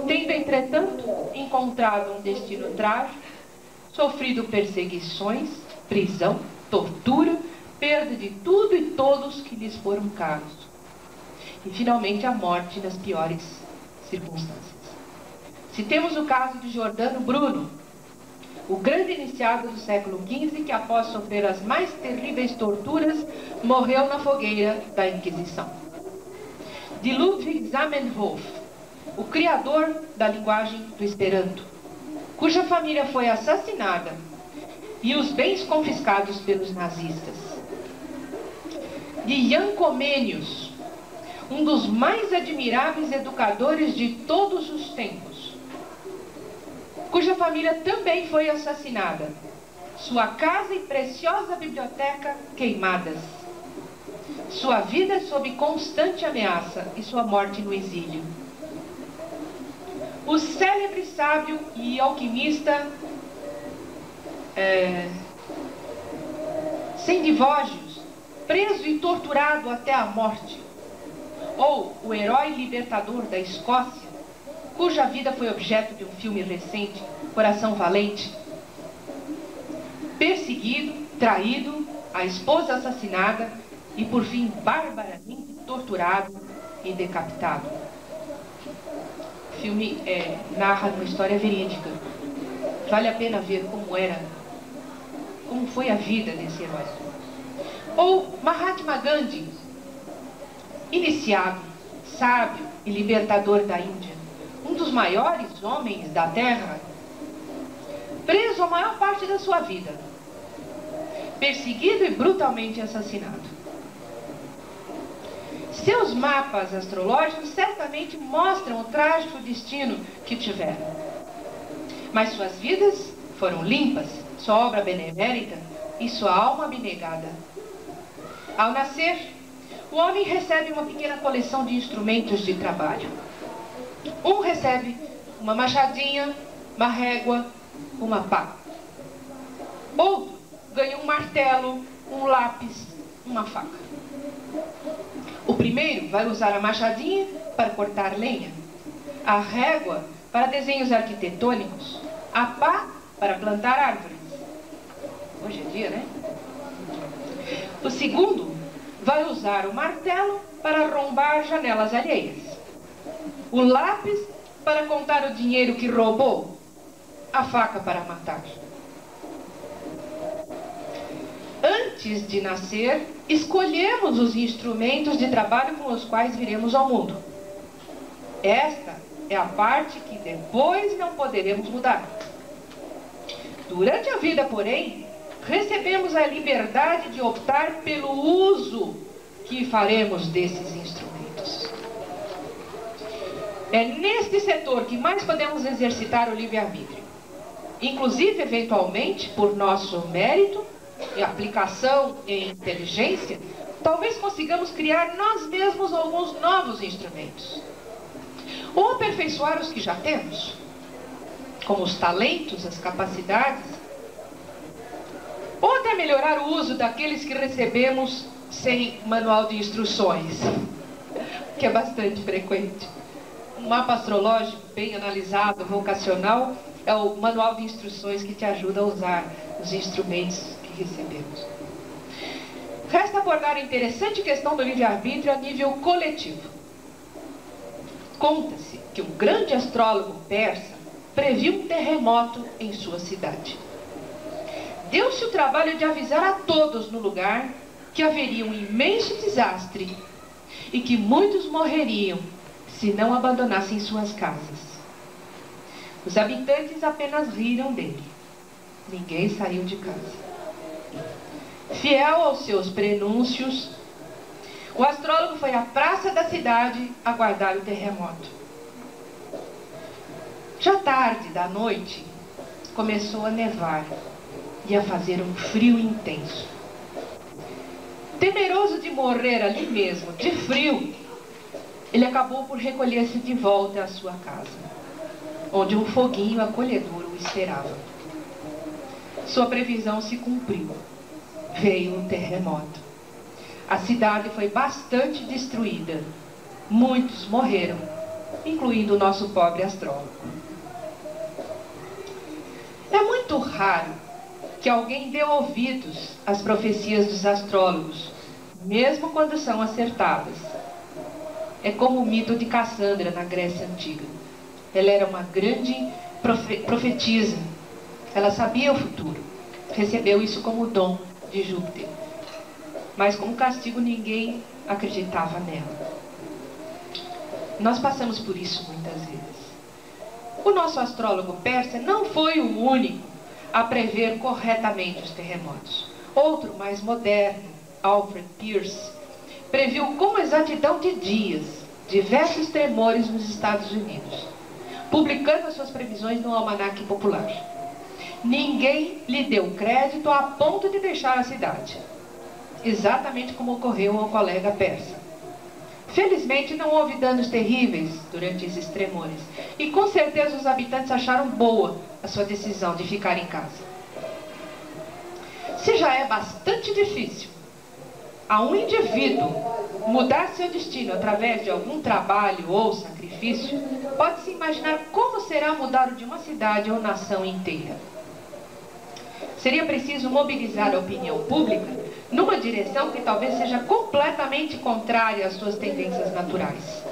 tendo, entretanto, encontrado um destino trágico, sofrido perseguições, prisão, tortura, perda de tudo e todos que lhes foram caros, e finalmente a morte nas piores circunstâncias. Citemos o caso de Giordano Bruno, o grande iniciado do século XV que, após sofrer as mais terríveis torturas, morreu na fogueira da Inquisição. De Ludwig Zamenhof, o criador da linguagem do Esperanto, cuja família foi assassinada e os bens confiscados pelos nazistas. De Jan Comenius, um dos mais admiráveis educadores de todos os tempos, cuja família também foi assassinada, sua casa e preciosa biblioteca queimadas, sua vida sob constante ameaça e sua morte no exílio. O célebre sábio e alquimista Sendivógios, preso e torturado até a morte, ou o herói libertador da Escócia, cuja vida foi objeto de um filme recente, Coração Valente, perseguido, traído, a esposa assassinada e, por fim, barbaramente torturado e decapitado. O filme narra uma história verídica. Vale a pena ver como foi a vida desse herói. Ou Mahatma Gandhi, iniciado, sábio e libertador da Índia, um dos maiores homens da Terra, preso a maior parte da sua vida, perseguido e brutalmente assassinado. Seus mapas astrológicos certamente mostram o trágico destino que tiveram. Mas suas vidas foram limpas, sua obra benemérita e sua alma abnegada. Ao nascer, o homem recebe uma pequena coleção de instrumentos de trabalho. Um recebe uma machadinha, uma régua, uma pá. Outro ganha um martelo, um lápis, uma faca. O primeiro vai usar a machadinha para cortar lenha, a régua para desenhos arquitetônicos, a pá para plantar árvores. Hoje é dia, né? O segundo vai usar o martelo para arrombar janelas alheias, o lápis para contar o dinheiro que roubou, a faca para matar. Antes de nascer, escolhemos os instrumentos de trabalho com os quais viremos ao mundo. Esta é a parte que depois não poderemos mudar. Durante a vida, porém, recebemos a liberdade de optar pelo uso que faremos desses instrumentos. É neste setor que mais podemos exercitar o livre-arbítrio. Inclusive, eventualmente, por nosso mérito e aplicação e inteligência, talvez consigamos criar nós mesmos alguns novos instrumentos. Ou aperfeiçoar os que já temos, como os talentos, as capacidades, ou até melhorar o uso daqueles que recebemos sem manual de instruções, que é bastante frequente. Um mapa astrológico bem analisado, vocacional, é o manual de instruções que te ajuda a usar os instrumentos que recebemos. Resta abordar a interessante questão do livre-arbítrio a nível coletivo. Conta-se que um grande astrólogo persa previu um terremoto em sua cidade. Deu-se o trabalho de avisar a todos no lugar que haveria um imenso desastre e que muitos morreriam se não abandonassem suas casas. Os habitantes apenas riram dele. Ninguém saiu de casa. Fiel aos seus prenúncios, o astrólogo foi à praça da cidade aguardar o terremoto. Já tarde da noite, começou a nevar e a fazer um frio intenso. Temeroso de morrer ali mesmo, de frio, ele acabou por recolher-se de volta à sua casa, onde um foguinho acolhedor o esperava. Sua previsão se cumpriu. Veio um terremoto. A cidade foi bastante destruída. Muitos morreram, incluindo o nosso pobre astrólogo. É muito raro que alguém dê ouvidos às profecias dos astrólogos, mesmo quando são acertadas. É como o mito de Cassandra na Grécia Antiga. Ela era uma grande profetisa. Ela sabia o futuro. Recebeu isso como dom de Júpiter. Mas como castigo ninguém acreditava nela. Nós passamos por isso muitas vezes. O nosso astrólogo persa não foi o único a prever corretamente os terremotos. Outro, mais moderno, Alfred Pierce, previu com exatidão de dias diversos tremores nos Estados Unidos, publicando as suas previsões no Almanaque Popular. Ninguém lhe deu crédito a ponto de deixar a cidade, exatamente como ocorreu ao colega persa. Felizmente não houve danos terríveis durante esses tremores, e com certeza os habitantes acharam boa a sua decisão de ficar em casa. Se já é bastante difícil a um indivíduo mudar seu destino através de algum trabalho ou sacrifício, pode-se imaginar como será mudar o de uma cidade ou nação inteira. Seria preciso mobilizar a opinião pública numa direção que talvez seja completamente contrária às suas tendências naturais.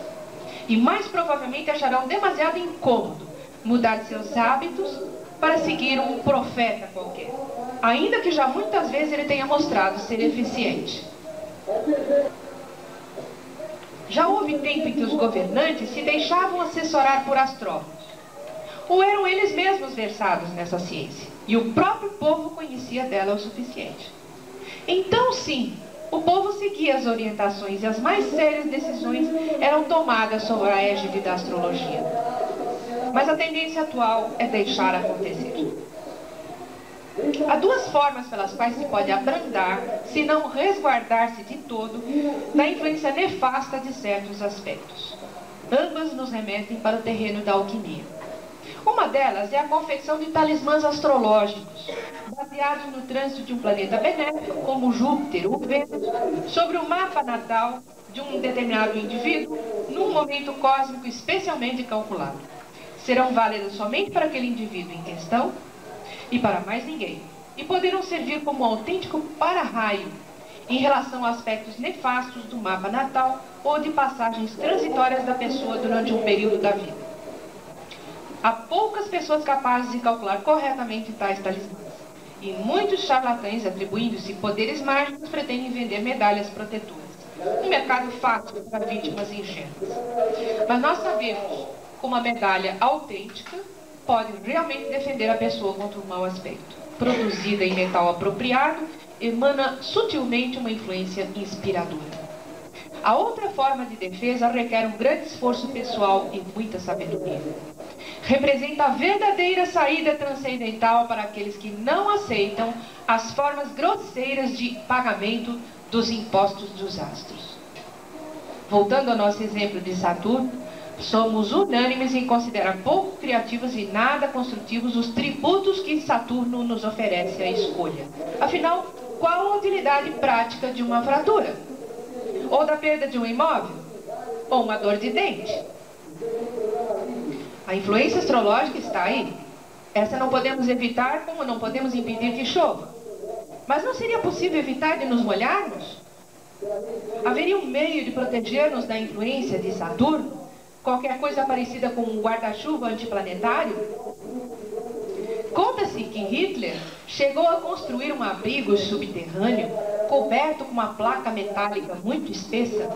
E mais provavelmente acharão demasiado incômodo mudar seus hábitos para seguir um profeta qualquer, ainda que já muitas vezes ele tenha mostrado ser eficiente. Já houve tempo em que os governantes se deixavam assessorar por astrólogos, ou eram eles mesmos versados nessa ciência, e o próprio povo conhecia dela o suficiente. Então, sim, o povo seguia as orientações e as mais sérias decisões eram tomadas sob a égide da astrologia. Mas a tendência atual é deixar acontecer. Há duas formas pelas quais se pode abrandar, se não resguardar-se de todo, da influência nefasta de certos aspectos. Ambas nos remetem para o terreno da alquimia. Uma delas é a confecção de talismãs astrológicos, baseados no trânsito de um planeta benéfico, como Júpiter ou Vênus, sobre o mapa natal de um determinado indivíduo, num momento cósmico especialmente calculado. Serão válidas somente para aquele indivíduo em questão e para mais ninguém, e poderão servir como um autêntico para-raio em relação a aspectos nefastos do mapa natal ou de passagens transitórias da pessoa durante um período da vida. Há poucas pessoas capazes de calcular corretamente tais talismãs, e muitos charlatães, atribuindo-se poderes mágicos, pretendem vender medalhas protetoras. Um mercado fácil para vítimas ingênuas. Mas nós sabemos com uma medalha autêntica, pode realmente defender a pessoa contra um mau aspecto. Produzida em metal apropriado, emana sutilmente uma influência inspiradora. A outra forma de defesa requer um grande esforço pessoal e muita sabedoria. Representa a verdadeira saída transcendental para aqueles que não aceitam as formas grosseiras de pagamento dos impostos dos astros. Voltando ao nosso exemplo de Saturno, somos unânimes em considerar pouco criativos e nada construtivos os tributos que Saturno nos oferece à escolha. Afinal, qual a utilidade prática de uma fratura? Ou da perda de um imóvel? Ou uma dor de dente? A influência astrológica está aí. Essa não podemos evitar, como não podemos impedir que chova. Mas não seria possível evitar de nos molharmos? Haveria um meio de proteger-nos da influência de Saturno? Qualquer coisa parecida com um guarda-chuva antiplanetário? Conta-se que Hitler chegou a construir um abrigo subterrâneo coberto com uma placa metálica muito espessa,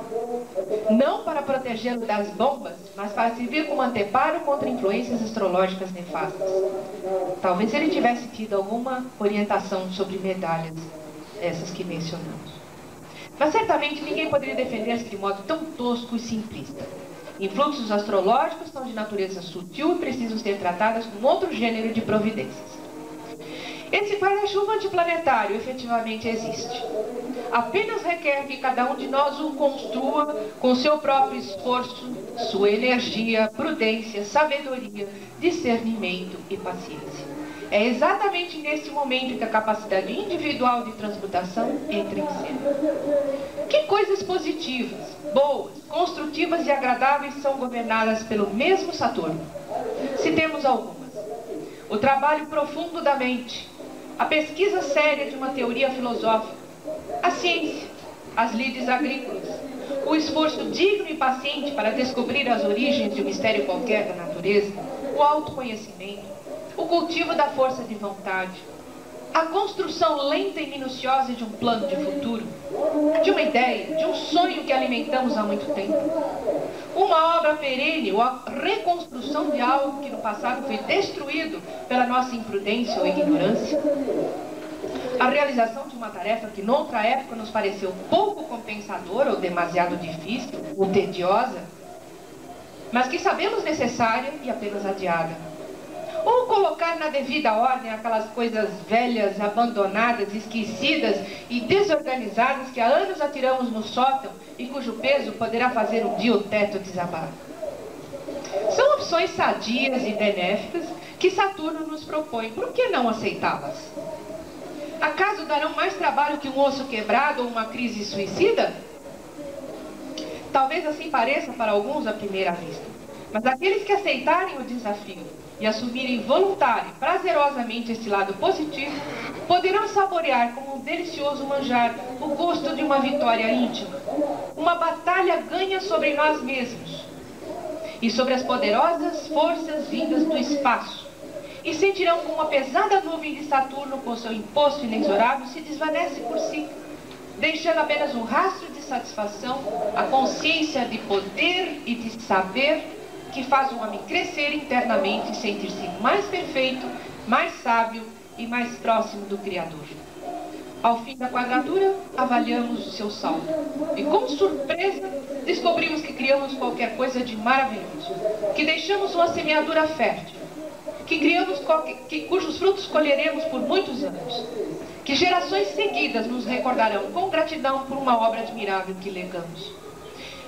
não para protegê-lo das bombas, mas para servir como anteparo contra influências astrológicas nefastas. Talvez ele tivesse tido alguma orientação sobre medalhas, essas que mencionamos. Mas certamente ninguém poderia defender-se de modo tão tosco e simplista. Influxos astrológicos são de natureza sutil e precisam ser tratados com outro gênero de providências. Esse guarda-chuva antiplanetário efetivamente existe. Apenas requer que cada um de nós o construa com seu próprio esforço, sua energia, prudência, sabedoria, discernimento e paciência. É exatamente nesse momento que a capacidade individual de transmutação entra em cena. Que coisas positivas, boas, construtivas e agradáveis são governadas pelo mesmo Saturno? Citemos algumas. O trabalho profundo da mente, a pesquisa séria de uma teoria filosófica, a ciência, as lides agrícolas, o esforço digno e paciente para descobrir as origens de um mistério qualquer da natureza, o autoconhecimento, o cultivo da força de vontade, a construção lenta e minuciosa de um plano de futuro, de uma ideia, de um sonho que alimentamos há muito tempo, uma obra perene ou a reconstrução de algo que no passado foi destruído pela nossa imprudência ou ignorância, a realização de uma tarefa que noutra época nos pareceu pouco compensadora ou demasiado difícil ou tediosa, mas que sabemos necessária e apenas adiada. Ou colocar na devida ordem aquelas coisas velhas, abandonadas, esquecidas e desorganizadas que há anos atiramos no sótão e cujo peso poderá fazer um dia o teto desabar. São opções sadias e benéficas que Saturno nos propõe. Por que não aceitá-las? Acaso darão mais trabalho que um osso quebrado ou uma crise suicida? Talvez assim pareça para alguns à primeira vista. Mas aqueles que aceitarem o desafio e assumirem voluntário e prazerosamente esse lado positivo, poderão saborear como um delicioso manjar o gosto de uma vitória íntima, uma batalha ganha sobre nós mesmos e sobre as poderosas forças vindas do espaço, e sentirão como a pesada nuvem de Saturno com seu imposto inexorável se desvanece por si, deixando apenas um rastro de satisfação, a consciência de poder e de saber que faz o homem crescer internamente e sentir-se mais perfeito, mais sábio e mais próximo do Criador. Ao fim da quadratura, avaliamos o seu saldo e, com surpresa, descobrimos que criamos qualquer coisa de maravilhoso, que deixamos uma semeadura fértil, que criamos cujos frutos colheremos por muitos anos, que gerações seguidas nos recordarão com gratidão por uma obra admirável que legamos.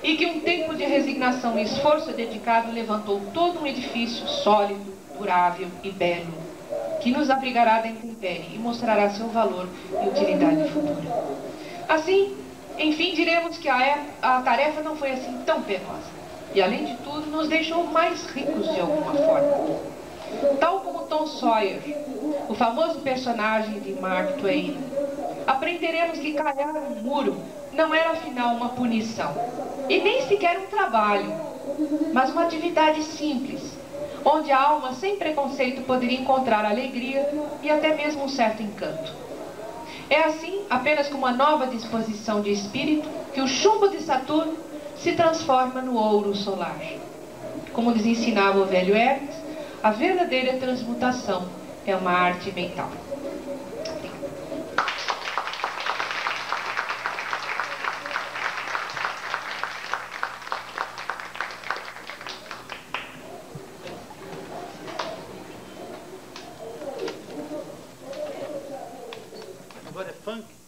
E que um tempo de resignação e esforço dedicado levantou todo um edifício sólido, durável e belo, que nos abrigará da intempérie e mostrará seu valor e utilidade futura. Assim, enfim, diremos que a tarefa não foi assim tão penosa, e além de tudo, nos deixou mais ricos de alguma forma. Tal como Tom Sawyer, o famoso personagem de Mark Twain, aprenderemos que caiar um muro não era afinal uma punição, e nem sequer um trabalho, mas uma atividade simples, onde a alma sem preconceito poderia encontrar alegria e até mesmo um certo encanto. É assim, apenas com uma nova disposição de espírito, que o chumbo de Saturno se transforma no ouro solar. Como nos ensinava o velho Hermes, a verdadeira transmutação é uma arte mental. Agora é funk?